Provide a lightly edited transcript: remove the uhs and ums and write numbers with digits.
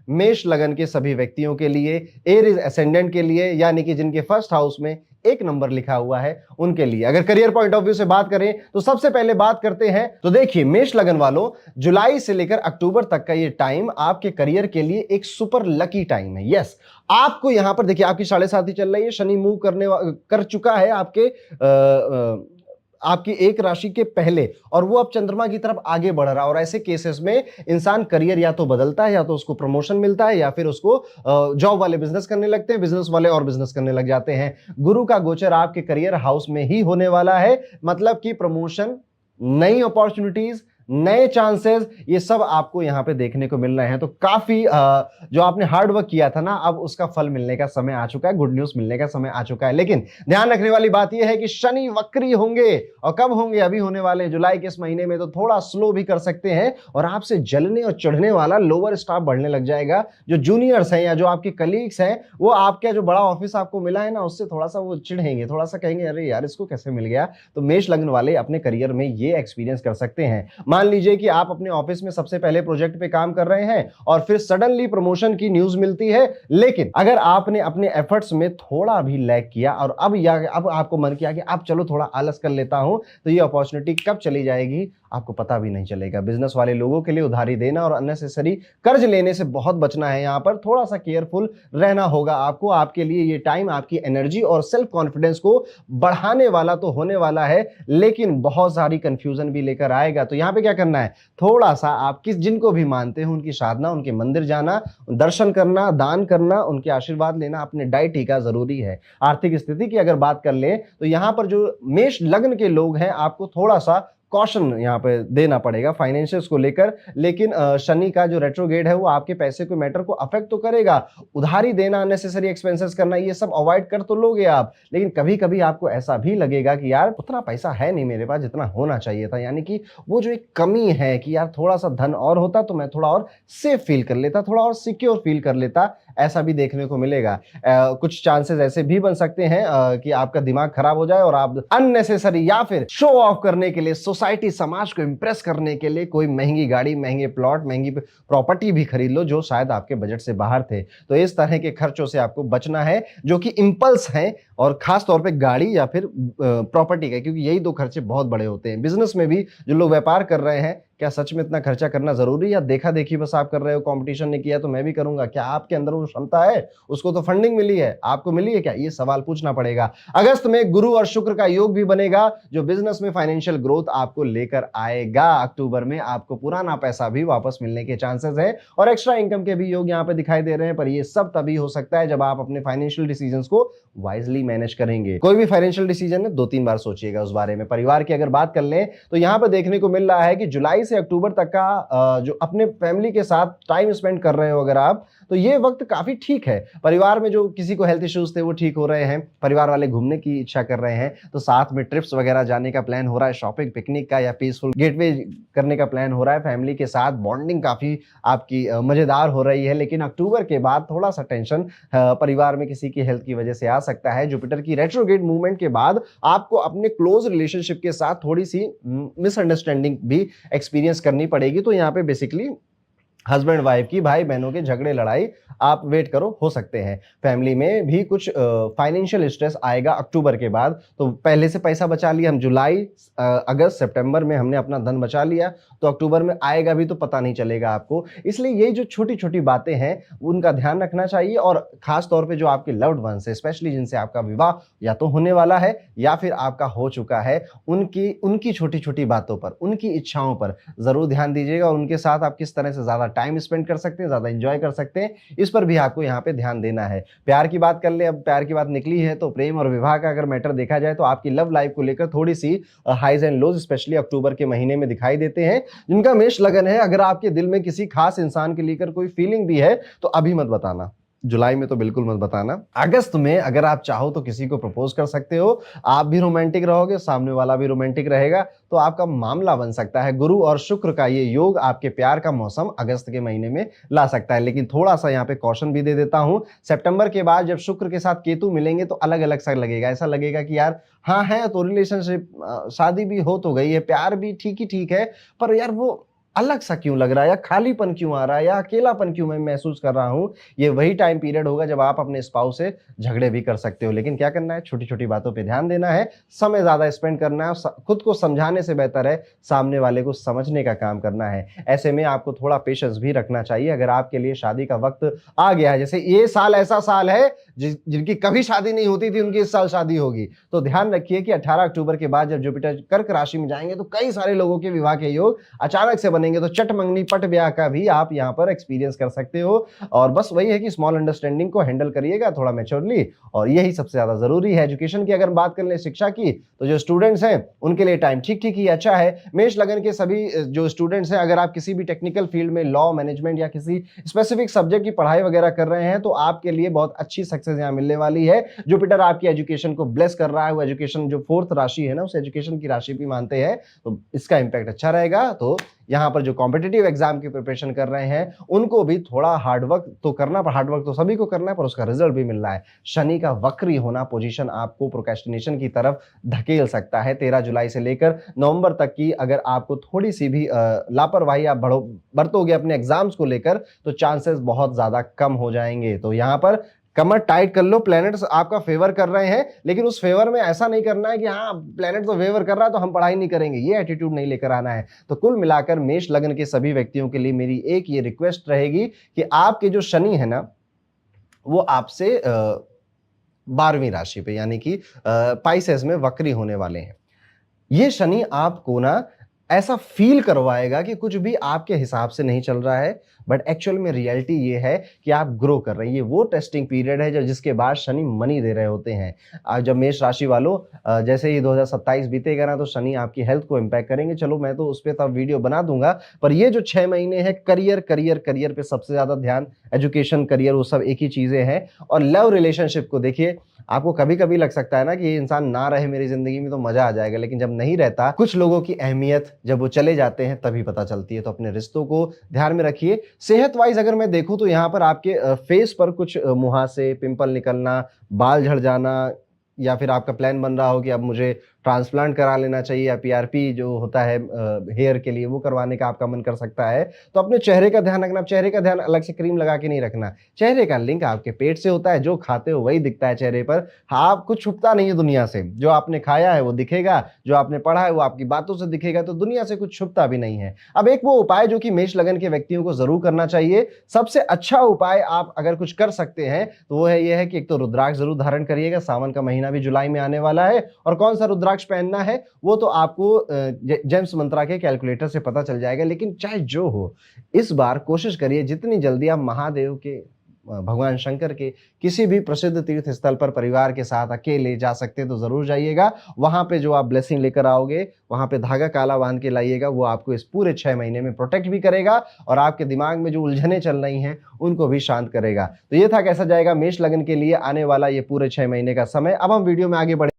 मेष लगन के सभी व्यक्तियों के लिए, एरीज एसेंडेंट के लिए, यानी कि जिनके फर्स्ट हाउस में 1 नंबर लिखा हुआ है उनके लिए। अगर करियर पॉइंट ऑफ व्यू से बात करें तो सबसे पहले बात करते हैं, तो देखिए मेष लगन वालों, जुलाई से लेकर अक्टूबर तक का ये टाइम आपके करियर के लिए एक सुपर लकी टाइम है। यस, आपको यहां पर देखिए आपकी 7.5 चल रही है, शनि मूव कर चुका है आपकी एक राशि के पहले, और वो अब चंद्रमा की तरफ आगे बढ़ रहा है। और ऐसे केसेस में इंसान करियर या तो बदलता है, या तो उसको प्रमोशन मिलता है, या फिर उसको जॉब वाले बिजनेस करने लगते हैं, बिजनेस वाले और बिजनेस करने लग जाते हैं। गुरु का गोचर आपके करियर हाउस में ही होने वाला है, मतलब कि प्रमोशन, नई अपॉर्चुनिटीज, नए चांसेस, ये सब आपको यहां पे देखने को मिल रहे हैं। तो काफी जो आपने हार्ड वर्क किया था ना, अब उसका फल मिलने का समय आ चुका है, गुड न्यूज मिलने का समय आ चुका है। लेकिन ध्यान रखने वाली बात यह है कि शनि वक्री होंगे, और कब होंगे, अभी होने वाले जुलाई के इस महीने में, तो थोड़ा स्लो भी कर सकते हैं, और आपसे जलने और चढ़ने वाला लोअर स्टाफ बढ़ने लग जाएगा। जो जूनियर्स हैं या जो आपके कलीग्स हैं, वो आपका जो बड़ा ऑफिस आपको मिला है ना, उससे थोड़ा सा वो चिढ़ेंगे, थोड़ा सा कहेंगे अरे यार इसको कैसे मिल गया। तो मेष लग्न वाले अपने करियर में ये एक्सपीरियंस कर सकते हैं। मान लीजिए कि आप अपने ऑफिस में सबसे पहले प्रोजेक्ट पे काम कर रहे हैं, और फिर सडनली प्रमोशन की न्यूज मिलती है, लेकिन अगर आपने अपने एफर्ट्स में थोड़ा भी लैग किया और अब आपको मन किया कि अब चलो थोड़ा आलस कर लेता हूं, तो ये अपॉर्चुनिटी कब चली जाएगी आपको पता भी नहीं चलेगा। बिजनेस वाले लोगों के लिए उधारी देना और अननेसेसरी कर्ज लेने से बहुत बचना है। यहां पर थोड़ा सा केयरफुल रहना होगा आपको। आपके लिए ये टाइम आपकी एनर्जी और सेल्फ कॉन्फिडेंस को बढ़ाने वाला तो होने वाला है, लेकिन बहुत सारी कंफ्यूजन भी लेकर आएगा। तो यहां पे क्या करना है, थोड़ा सा आप जिनको भी मानते हो उनकी साधना, उनके मंदिर जाना, दर्शन करना, दान करना, उनके आशीर्वाद लेना अपने डाइट ही का जरूरी है। आर्थिक स्थिति की अगर बात कर ले तो यहां पर जो मेष लग्न के लोग हैं, आपको थोड़ा सा कॉशन यहां पे देना पड़ेगा फाइनेंशियल्स को लेकर। लेकिन शनि का जो रेट्रोगेड है वो आपके पैसे को मैटर को अफेक्ट तो करेगा। उधारी देना, अननेसेसरी एक्सपेंसेस करना, ये सब अवॉइड कर तो लोगे आप, लेकिन कभी कभी आपको ऐसा भी लगेगा कि यार उतना पैसा है नहीं मेरे पास जितना होना चाहिए था, यानी कि वो जो एक कमी है कि यार थोड़ा सा धन और होता तो मैं थोड़ा और सेफ फील कर लेता, थोड़ा और सिक्योर फील कर लेता, ऐसा भी देखने को मिलेगा। कुछ चांसेस ऐसे भी बन सकते हैं कि आपका दिमाग खराब हो जाए और आप अननेसेसरी या फिर शो ऑफ करने के लिए, सोसाइटी समाज को इंप्रेस करने के लिए कोई महंगी गाड़ी, महंगे प्लॉट, महंगी प्रॉपर्टी भी खरीद लो जो शायद आपके बजट से बाहर थे। तो इस तरह के खर्चों से आपको बचना है जो कि इंपल्स हैं, और खास तौर पे गाड़ी या फिर प्रॉपर्टी का, क्योंकि यही दो खर्चे बहुत बड़े होते हैं। बिजनेस में भी जो लोग व्यापार कर रहे हैं, क्या सच में इतना खर्चा करना जरूरी, या देखा देखी बस आप कर रहे हो, कंपटीशन ने किया तो मैं भी करूंगा, क्या आपके अंदर वो क्षमता है? उसको तो फंडिंग मिली है, आपको मिली है क्या? ये सवाल पूछना पड़ेगा। अगस्त में गुरु और शुक्र का योग भी बनेगा जो बिजनेस में फाइनेंशियल ग्रोथ आपको लेकर आएगा। अक्टूबर में आपको पुराना पैसा भी वापस मिलने के चांसेस है, और एक्स्ट्रा इनकम के भी योग यहाँ पे दिखाई दे रहे हैं। पर ये सब तभी हो सकता है जब आप अपने फाइनेंशियल डिसीजंस को वाइजली मैनेज करेंगे। कोई भी फाइनेंशियल डिसीजन है 2-3 बार सोचिएगा उस बारे में। परिवार की अगर बात कर लें तो यहां पर देखने को मिल रहा है कि जुलाई से अक्टूबर तक का जो अपने फैमिली के साथ टाइम स्पेंड कर रहे हो अगर आप, तो ये वक्त काफी ठीक है। परिवार में जो किसी को हेल्थ इश्यूज थे वो ठीक हो रहे हैं, परिवार वाले घूमने की इच्छा कर रहे हैं, तो साथ में ट्रिप्स वगैरह जाने का प्लान हो रहा है, शॉपिंग, पिकनिक का या पीसफुल गेटवे करने का प्लान हो रहा है। फैमिली के साथ बॉन्डिंग काफी आपकी मजेदार हो रही है। लेकिन अक्टूबर के बाद थोड़ा सा टेंशन परिवार में किसी की हेल्थ की वजह से आ सकता है। जुपिटर की रेट्रोग्रेड मूवमेंट के बाद आपको अपने क्लोज रिलेशनशिप के साथ थोड़ी सी मिसअंडरस्टैंडिंग भी एक्सपीरियंस करनी पड़ेगी। तो यहाँ पे बेसिकली हस्बैंड वाइफ की, भाई बहनों के झगड़े लड़ाई आप वेट करो, हो सकते हैं। फैमिली में भी कुछ फाइनेंशियल स्ट्रेस आएगा अक्टूबर के बाद। तो पहले से पैसा बचा लिया हम, जुलाई अगस्त सितंबर में हमने अपना धन बचा लिया, तो अक्टूबर में आएगा भी तो पता नहीं चलेगा आपको। इसलिए ये जो छोटी छोटी बातें हैं उनका ध्यान रखना चाहिए, और खास तौर पे जो आपके लव्ड वंस है, स्पेशली जिनसे आपका विवाह या तो होने वाला है या फिर आपका हो चुका है, उनकी छोटी छोटी बातों पर, उनकी इच्छाओं पर जरूर ध्यान दीजिएगा, और उनके साथ आप किस तरह से ज्यादा टाइम स्पेंड कर सकते हैं, ज्यादा एंजॉय कर सकते हैं, इस पर भी आपको यहाँ पे ध्यान देना है। प्यार की बात कर ले, अब प्यार की बात निकली है तो प्रेम और विवाह का अगर मैटर देखा जाए तो आपकी लव लाइफ को लेकर थोड़ी सी हाइज एंड लोज स्पेशली अक्टूबर के महीने में दिखाई देते हैं। जिनका मेष लगन है, अगर आपके दिल में किसी खास इंसान के लेकर कोई फीलिंग भी है तो अभी मत बताना, जुलाई में तो बिल्कुल मत बताना। अगस्त में अगर आप चाहो तो किसी को प्रपोज कर सकते हो, आप भी रोमांटिक रहोगे, सामने वाला भी रोमांटिक रहेगा, तो आपका मामला बन सकता है। गुरु और शुक्र का ये योग आपके प्यार का मौसम अगस्त के महीने में ला सकता है। लेकिन थोड़ा सा यहाँ पे कॉशन भी दे देता हूं, सितंबर के बाद जब शुक्र के साथ केतु मिलेंगे तो अलग अलग सा लगेगा। ऐसा लगेगा कि यार हाँ है तो रिलेशनशिप, शादी भी हो तो गई है, प्यार भी ठीक ही ठीक है, पर यार वो अलग सा क्यों लग रहा है, या खालीपन क्यों आ रहा है, या अकेलापन क्यों मैं महसूस कर रहा हूँ। ये वही टाइम पीरियड होगा जब आप अपने स्पाउस से झगड़े भी कर सकते हो। लेकिन क्या करना है, छोटी-छोटी बातों पे ध्यान देना है, समय ज़्यादा स्पेंड करना है, खुद को समझाने से बेहतर है सामने वाले को समझने का काम करना है। ऐसे में आपको थोड़ा पेशेंस भी रखना चाहिए। अगर आपके लिए शादी का वक़्त आ गया है, जैसे ये साल ऐसा साल है जिनकी कभी शादी नहीं होती थी, उनकी इस साल शादी होगी। तो ध्यान रखिए कि 18 अक्टूबर के बाद जब जुपिटर कर्क राशि में जाएँगे तो कई सारे लोगों के विवाह के योग अचानक से बनेंगे। तो चट मंगनी पट ब्याह का भी आप यहाँ पर एक्सपीरियंस कर सकते हो। और बस वही है कि स्मॉल अंडरस्टैंडिंग को हैंडल करिएगा थोड़ा मैच्योरली, और यही सबसे ज़्यादा ज़रूरी है। एजुकेशन की अगर बात कर लें, शिक्षा की, तो जो स्टूडेंट्स हैं उनके लिए टाइम ठीक-ठीक ही अच्छा है। मेष लगन के सभी जो स्टूडेंट्स हैं, अगर आप किसी भी टेक्निकल फील्ड में लॉ, मैनेजमेंट या किसी स्पेसिफिक सब्जेक्ट की पढ़ाई वगैरह कर रहे हैं, तो आपके लिए बहुत अच्छी सक्सेस यहाँ मिलने वाली है। जुपिटर आपकी एजुकेशन को ब्लेस कर रहा है, वो एजुकेशन जो 4th राशि है ना, उस एजुकेशन की राशि भी मानते हैं, तो इसका इम्पैक्ट अच्छा रहेगा। तो यहाँ पर जो कॉम्पिटिटिव एग्जाम की प्रिपरेशन कर रहे हैं, उनको भी थोड़ा हार्डवर्क तो करना, पर हार्डवर्क तो सभी को करना है, पर उसका रिजल्ट भी मिल रहा है। शनि का वक्री होना पोजीशन आपको प्रोक्रेस्टिनेशन की तरफ धकेल सकता है। 13 जुलाई से लेकर नवंबर तक की अगर आपको थोड़ी सी भी लापरवाही आप बरतोगे अपने एग्जाम्स को लेकर, तो चांसेस बहुत ज्यादा कम हो जाएंगे। तो यहाँ पर कमर टाइट कर लो, प्लैनेट्स आपका फेवर कर रहे हैं, लेकिन उस फेवर में ऐसा नहीं करना है कि हाँ प्लैनेट तो फेवर कर रहा है तो हम पढ़ाई नहीं करेंगे, ये एटीट्यूड नहीं लेकर आना है। तो कुल मिलाकर मेष लग्न के सभी व्यक्तियों के लिए मेरी एक ये रिक्वेस्ट रहेगी कि आपके जो शनि है ना, वो आपसे 12वीं राशि पे यानी कि पाइसेस में वक्री होने वाले हैं। ये शनि आपको ना ऐसा फील करवाएगा कि कुछ भी आपके हिसाब से नहीं चल रहा है, बट एक्चुअल में रियलिटी ये है कि आप ग्रो कर रहे हैं। ये वो टेस्टिंग पीरियड है जिसके बाद शनि मनी दे रहे होते हैं। जब मेष राशि वालों जैसे ही 2027 बीतेगा ना, तो शनि आपकी हेल्थ को इम्पैक्ट करेंगे। चलो मैं तो उस पर तब वीडियो बना दूंगा, पर ये जो 6 महीने हैं, करियर करियर करियर पे सबसे ज्यादा ध्यान, एजुकेशन करियर वो सब एक ही चीजें हैं। और लव रिलेशनशिप को देखिए, आपको कभी कभी लग सकता है ना कि ये इंसान ना रहे मेरी जिंदगी में तो मजा आ जाएगा, लेकिन जब नहीं रहता, कुछ लोगों की अहमियत जब वो चले जाते हैं तभी पता चलती है। तो अपने रिश्तों को ध्यान में रखिए। सेहत वाइज अगर मैं देखूं तो यहाँ पर आपके फेस पर कुछ मुहासे, पिंपल निकलना, बाल झड़ जाना, या फिर आपका प्लान बन रहा हो कि अब मुझे ट्रांसप्लांट करा लेना चाहिए, या पीआरपी जो होता है हेयर के लिए, वो करवाने का आपका मन कर सकता है। तो अपने चेहरे का ध्यान रखना। चेहरे का ध्यान अलग से क्रीम लगा के नहीं रखना। चेहरे का लिंक आपके पेट से होता है, जो खाते हो वही दिखता है चेहरे पर। आप कुछ छुपता नहीं है दुनिया से, जो आपने खाया है वो दिखेगा, जो आपने पढ़ा है वो आपकी बातों से दिखेगा। तो दुनिया से कुछ छुपता भी नहीं है। अब एक वो उपाय जो कि मेष लगन के व्यक्तियों को जरूर करना चाहिए, सबसे अच्छा उपाय आप अगर कुछ कर सकते हैं तो वो है ये है कि एक तो रुद्राक्ष जरूर धारण करिएगा। सावन का महीना भी जुलाई में आने वाला है, और कौन सा रुद्राक्ष पहनना है वो तो आपको जेम्स मंत्रा के कैलकुलेटर से पता चल जाएगा। लेकिन चाहे जो हो, इस बार कोशिश करिए जितनी जल्दी आप महादेव के, भगवान शंकर के किसी भी प्रसिद्ध तीर्थ स्थल पर परिवार के साथ अकेले जा सकते हैं तो जरूर जाइएगा। वहां पे जो आप ब्लेसिंग लेकर आओगे, वहां पे धागा काला बांध के लाइएगा, वो आपको इस पूरे 6 महीने में प्रोटेक्ट भी करेगा और आपके दिमाग में जो उलझने चल रही हैं उनको भी शांत करेगा। तो ये था कैसा जाएगा मेष लगन के लिए आने वाला ये पूरे 6 महीने का समय। अब हम वीडियो में आगे बढ़े।